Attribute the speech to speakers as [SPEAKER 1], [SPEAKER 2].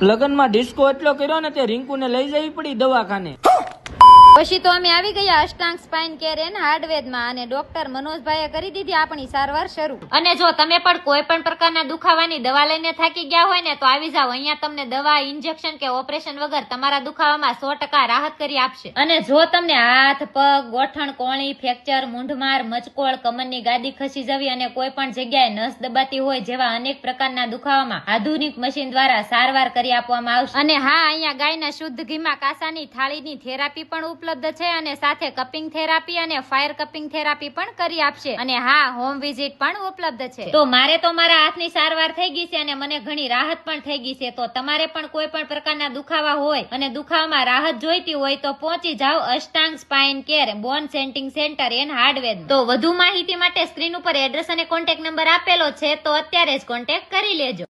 [SPEAKER 1] લગનમાં ડિસ્કો એટલો કર્યો ને તે રિંકુને લઈ જવી પડી દવાખાને.
[SPEAKER 2] પછી તો અમે આવી ગયા અષ્ટાંગ સ્પાઇન કેર એન્ડ હાર્ડવેરમાં અને ડોક્ટર મનોજભાઈએ કરી દીધી આપણી સારવાર શરૂ. અને જો તમે પણ કોઈ પણ પ્રકારના દુખાવાની દવા લઈને થાકી ગયા હોય ને તો આવી જાઓ. અહીંયા તમને દવા, ઇન્જેક્શન કે ઓપરેશન વગર તમારા દુખાવામાં 100% રાહત કરી આપશે. અને જો તમને હાથ, પગ, ગોઠણ, કોળી, ફ્રેક્ચર, મૂંઢમાર, મચકોળ, કમરની ગાદી ખસી જવી અને કોઈ પણ જગ્યાએ નસ દબાતી હોય જેવા અનેક પ્રકારના દુખાવામાં આધુનિક મશીન દ્વારા સારવાર કરી આપવામાં આવશે. અને હા, અહીંયા ગાયના શુદ્ધ ઘીમાં કાસાની થાળીની થેરાપી પણ ઉપલબ્ધ છે અને સાથે કપિંગ થેરાપી અને ફાયર કપિંગ થેરાપી પણ કરી આપશે. અને હા, હોમ વિઝિટ પણ ઉપલબ્ધ છે. તો મારે તો મારા હાથની સારવાર થઈ ગઈ છે અને મને ઘણી રાહત પણ થઈ ગઈ છે. તો તમારે પણ કોઈ પણ પ્રકારના દુખાવા હોય અને દુખાવામાં રાહત જોઈતી હોય તો પહોંચી જાઓ Ashtang spine care bone setting center and hardware. તો વધુ માહિતી માટે સ્ક્રીન ઉપર એડ્રેસ અને કોન્ટેક્ટ નંબર આપેલો છે, તો અત્યારે જ કોન્ટેક્ટ કરી લેજો.